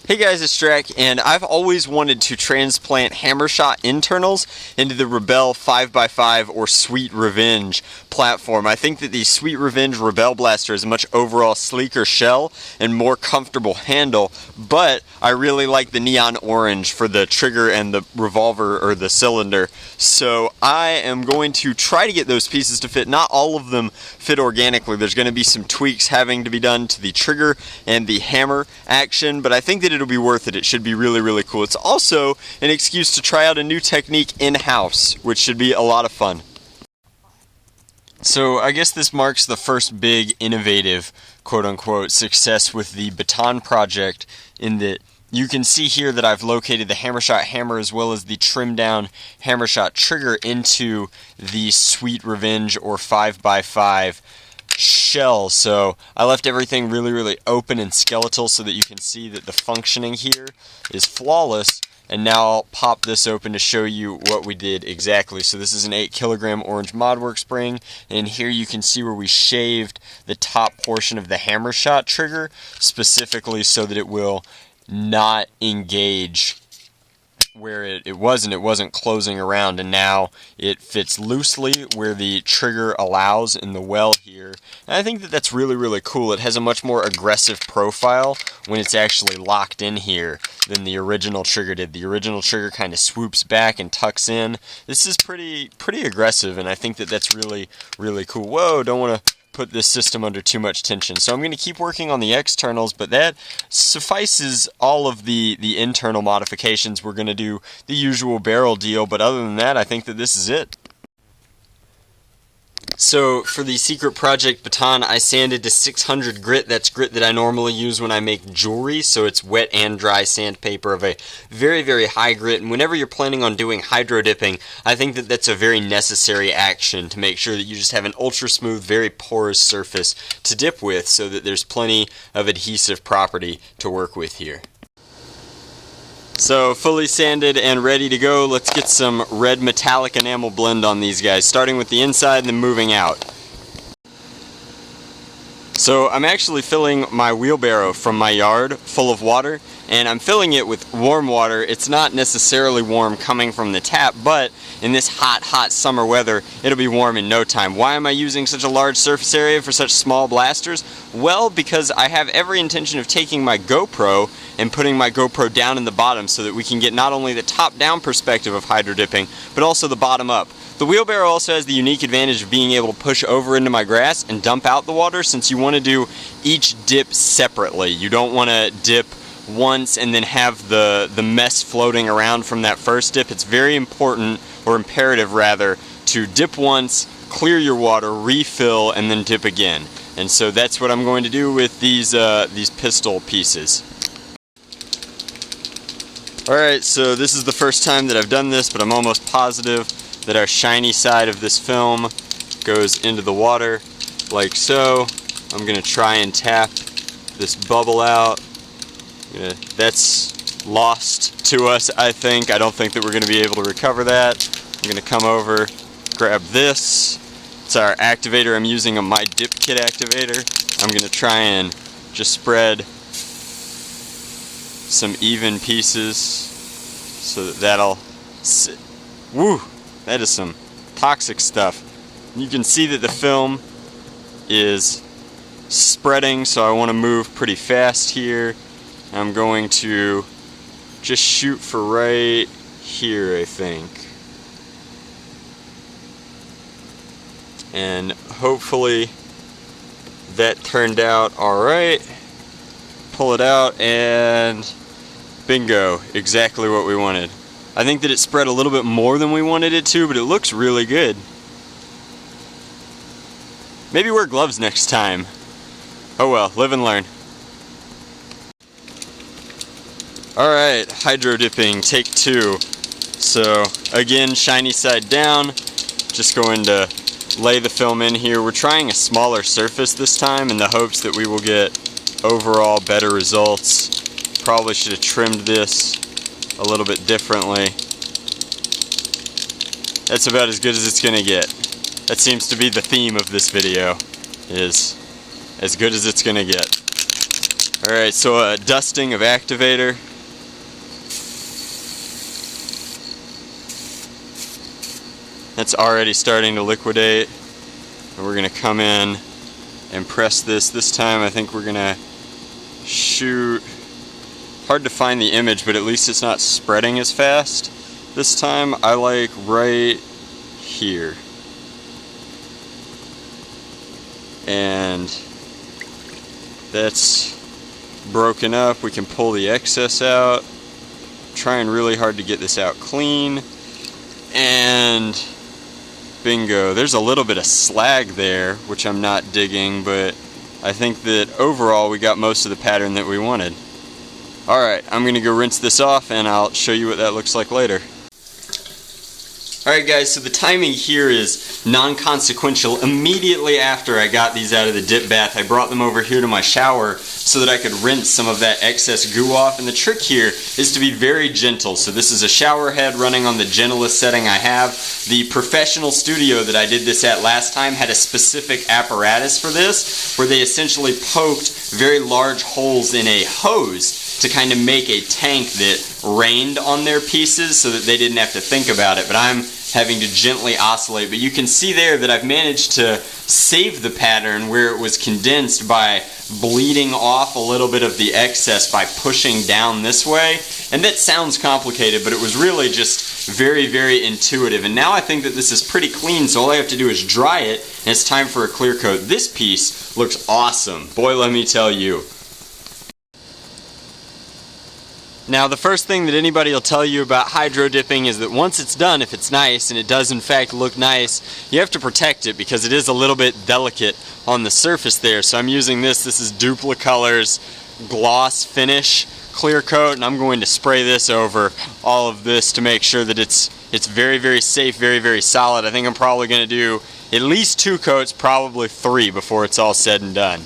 Hey guys, it's Drac, and I've always wanted to transplant Hammershot internals into the Rebelle 5x5 or Sweet Revenge platform. I think that the Sweet Revenge Rebelle Blaster is a much overall sleeker shell and more comfortable handle, but I really like the neon orange for the trigger and the revolver or the cylinder. So I am going to try to get those pieces to fit. Not all of them fit organically. There's going to be some tweaks having to be done to the trigger and the hammer action, but I think that it'll be worth it. It should be really, really cool. It's also an excuse to try out a new technique in-house, which should be a lot of fun. So I guess this marks the first big innovative quote-unquote success with the Baton project, in that you can see here that I've located the Hammershot hammer as well as the trimmed down Hammershot trigger into the Sweet Revenge or 5x5 shell. So I left everything really, really open and skeletal so that you can see that the functioning here is flawless. And now I'll pop this open to show you what we did exactly. So this is an 8 kilogram orange Modwork spring, and here you can see where we shaved the top portion of the Hammershot trigger specifically so that it will not engage where it wasn't closing around, and now it fits loosely where the trigger allows in the well here. And I think that that's really, really cool. It has a much more aggressive profile when it's actually locked in here than the original trigger did. The original trigger kind of swoops back and tucks in. This is pretty aggressive, and I think that that's really, really cool. Whoa, don't want to put this system under too much tension. So I'm going to keep working on the externals, but that suffices all of the internal modifications. We're going to do the usual barrel deal, but other than that, I think that this is it. So for the Secret Project Baton, I sanded to 600 grit. That's grit that I normally use when I make jewelry, so it's wet and dry sandpaper of a very, very high grit. And whenever you're planning on doing hydro dipping, I think that that's a very necessary action to make sure that you just have an ultra smooth, very porous surface to dip with so that there's plenty of adhesive property to work with here. So fully sanded and ready to go. Let's get some red metallic enamel blend on these guys, starting with the inside and then moving out. So I'm actually filling my wheelbarrow from my yard full of water, and I'm filling it with warm water. It's not necessarily warm coming from the tap, but in this hot summer weather, it'll be warm in no time. Why am I using such a large surface area for such small blasters? Well, because I have every intention of taking my GoPro and putting my GoPro down in the bottom so that we can get not only the top-down perspective of hydro dipping, but also the bottom-up. The wheelbarrow also has the unique advantage of being able to push over into my grass and dump out the water, since you want to do each dip separately. You don't want to dip once and then have the mess floating around from that first dip. It's very important, or imperative rather, to dip once, clear your water, refill, and then dip again. And so that's what I'm going to do with these pistol pieces. Alright, so this is the first time that I've done this, but I'm almost positive that our shiny side of this film goes into the water like so. I'm going to try and tap this bubble out. That's lost to us, I think. I don't think that we're going to be able to recover that. I'm going to come over, grab this. It's our activator. I'm using a My Dip Kit activator. I'm going to try and just spread some even pieces so that that'll sit. Woo! That is some toxic stuff. You can see that the film is spreading, so I want to move pretty fast here. I'm going to just shoot for right here, I think. And hopefully that turned out alright. Pull it out and bingo, exactly what we wanted. I think that it spread a little bit more than we wanted it to, but it looks really good. Maybe wear gloves next time. Oh well, live and learn. Alright, hydro dipping, take 2. So again, shiny side down. Just going to lay the film in here. We're trying a smaller surface this time in the hopes that we will get overall better results. Probably should have trimmed this a little bit differently. That's about as good as it's gonna get. That seems to be the theme of this video, is as good as it's gonna get. Alright, so a dusting of activator. That's already starting to liquidate. And we're going to come in and press this. This time I think we're going to shoot. Hard to find the image, but at least it's not spreading as fast. This time I like right here. And that's broken up. We can pull the excess out. Trying really hard to get this out clean. And bingo. There's a little bit of slag there, which I'm not digging, but I think that overall we got most of the pattern that we wanted. Alright, I'm going to go rinse this off and I'll show you what that looks like later. Alright guys, so the timing here is non-consequential. Immediately after I got these out of the dip bath, I brought them over here to my shower so that I could rinse some of that excess goo off. And the trick here is to be very gentle. So this is a shower head running on the gentlest setting I have. The professional studio that I did this at last time had a specific apparatus for this, where they essentially poked very large holes in a hose to kind of make a tank that rained on their pieces so that they didn't have to think about it. But I'm having to gently oscillate. But you can see there that I've managed to save the pattern where it was condensed by bleeding off a little bit of the excess by pushing down this way. And that sounds complicated, but it was really just very, very intuitive. And now I think that this is pretty clean, so all I have to do is dry it, and it's time for a clear coat. This piece looks awesome. Boy, let me tell you. Now, the first thing that anybody will tell you about hydro dipping is that once it's done, if it's nice, and it does in fact look nice, you have to protect it because it is a little bit delicate on the surface there. So I'm using this is Duplicolor's Gloss Finish Clear Coat, and I'm going to spray this over all of this to make sure that it's very, very safe, very, very solid. I think I'm probably going to do at least 2 coats, probably 3 before it's all said and done.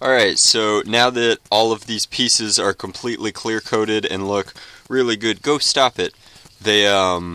Alright, so now that all of these pieces are completely clear coated and look really good, go stop it. They are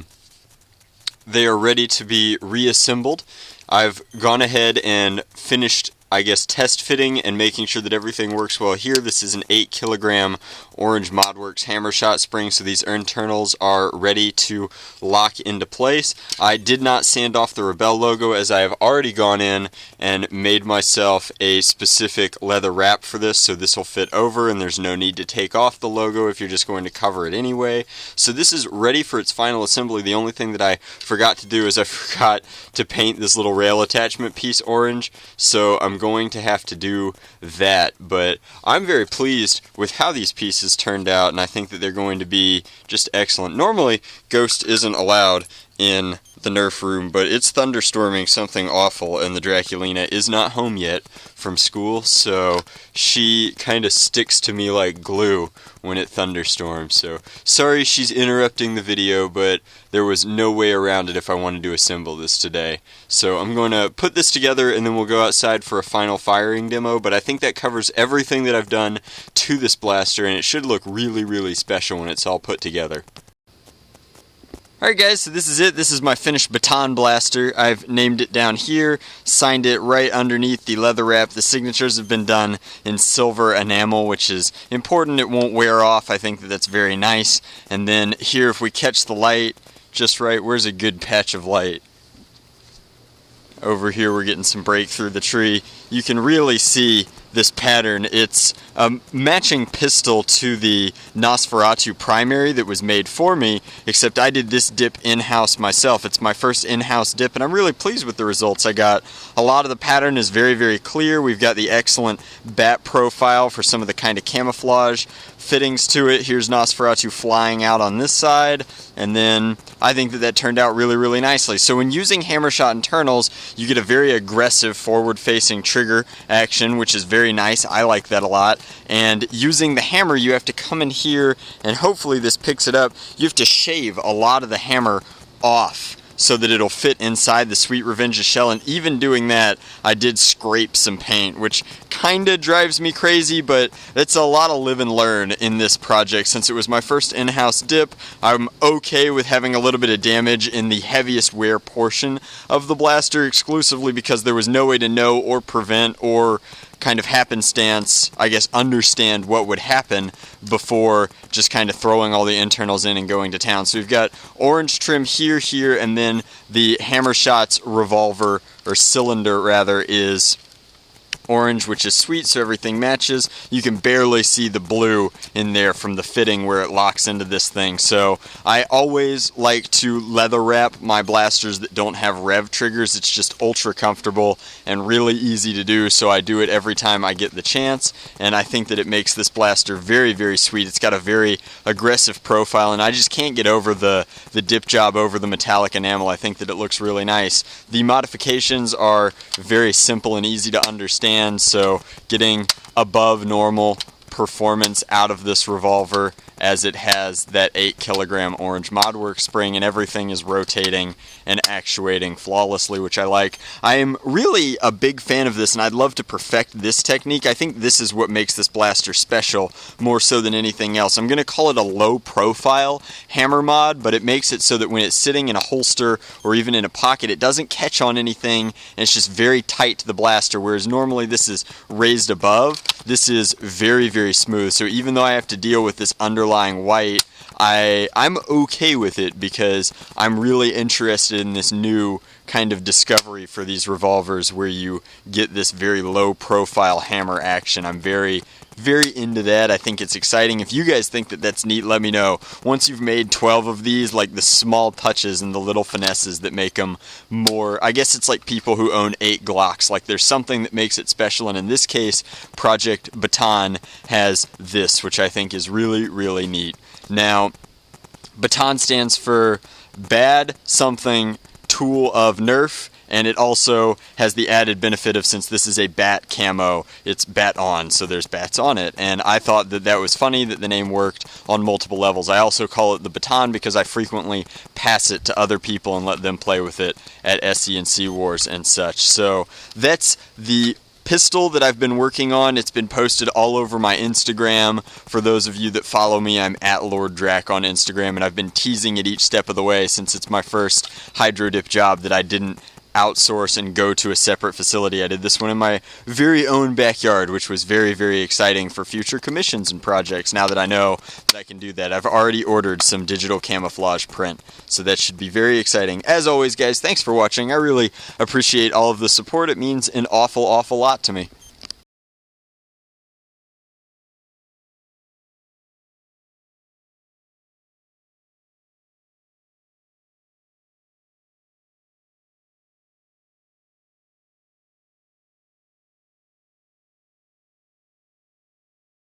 ready to be reassembled. I've gone ahead and finished, I guess, test fitting and making sure that everything works well here. This is an 8 kilogram Orange Modworks hammer shot spring, so these internals are ready to lock into place. I did not sand off the Rebelle logo, as I have already gone in and made myself a specific leather wrap for this, so this will fit over and there's no need to take off the logo if you're just going to cover it anyway. So this is ready for its final assembly. The only thing that I forgot to do is I forgot to paint this little rail attachment piece orange, so I'm going to have to do that. But I'm very pleased with how these pieces turned out, and I think that they're going to be just excellent. Normally, Ghost isn't allowed in the Nerf room, but it's thunderstorming something awful, and the Draculina is not home yet from school, so she kind of sticks to me like glue when it thunderstorms. So sorry she's interrupting the video, but there was no way around it if I wanted to assemble this today. So I'm going to put this together and then we'll go outside for a final firing demo, but I think that covers everything that I've done to this blaster, and it should look really, really special when it's all put together. Alright guys, so this is it. This is my finished baton blaster. I've named it down here, signed it right underneath the leather wrap. The signatures have been done in silver enamel, which is important. It won't wear off. I think that that's very nice. And then here, if we catch the light just right, where's a good patch of light? Over here we're getting some break through the tree. You can really see this pattern. It's a matching pistol to the Nosferatu primary that was made for me, except I did this dip in-house myself. It's my first in-house dip, and I'm really pleased with the results. I got a lot of the pattern is very, very clear. We've got the excellent bat profile for some of the kind of camouflage fittings to it. Here's Nosferatu flying out on this side, and then I think that that turned out really, really nicely. So when using hammer shot internals, you get a very aggressive forward-facing trigger action, which is very nice. I like that a lot. And using the hammer, you have to come in here, and hopefully this picks it up. You have to shave a lot of the hammer off so that it'll fit inside the Sweet Revenge's shell, and even doing that, I did scrape some paint, which kinda drives me crazy, but it's a lot of live and learn in this project. Since it was my first in-house dip, I'm okay with having a little bit of damage in the heaviest wear portion of the blaster, exclusively because there was no way to know or prevent or kind of happenstance, I guess, understand what would happen before just kind of throwing all the internals in and going to town. So we've got orange trim here, and then the Hammershot's revolver, or cylinder rather, is orange, which is sweet, so everything matches. You can barely see the blue in there from the fitting where it locks into this thing. So I always like to leather wrap my blasters that don't have rev triggers. It's just ultra comfortable and really easy to do, so I do it every time I get the chance, and I think that it makes this blaster very, very sweet. It's got a very aggressive profile, and I just can't get over the dip job over the metallic enamel. I think that it looks really nice. The modifications are very simple and easy to understand, so getting above normal performance out of this revolver, as it has that 8 kilogram orange ModWorks spring, and everything is rotating and actuating flawlessly, which I like. I am really a big fan of this, and I'd love to perfect this technique. I think this is what makes this blaster special, more so than anything else. I'm going to call it a low profile hammer mod, but it makes it so that when it's sitting in a holster or even in a pocket, it doesn't catch on anything, and it's just very tight to the blaster, whereas normally this is raised above. This is very, very smooth, so even though I have to deal with this underlying white, I'm okay with it, because I'm really interested in this new kind of discovery for these revolvers where you get this very low profile hammer action. I'm very, very into that. I think it's exciting. If you guys think that that's neat, let me know. Once you've made 12 of these, like the small touches and the little finesses that make them more, I guess it's like people who own 8 Glocks. Like there's something that makes it special, and in this case, Project Baton has this, which I think is really, really neat. Now, Baton stands for Bad Something Tool of Nerf, and it also has the added benefit of, since this is a bat camo, it's bat on, so there's bats on it, and I thought that that was funny that the name worked on multiple levels. I also call it the Baton because I frequently pass it to other people and let them play with it at SC&C Wars and such. So that's the pistol that I've been working on. It's been posted all over my Instagram. For those of you that follow me, I'm at Lord Drac on Instagram, and I've been teasing it each step of the way since it's my first hydro dip job that I didn't outsource and go to a separate facility. I did this one in my very own backyard, which was very, very exciting for future commissions and projects. Now that I know that I can do that, I've already ordered some digital camouflage print, so that should be very exciting. As always, guys, thanks for watching. I really appreciate all of the support. It means an awful, awful lot to me.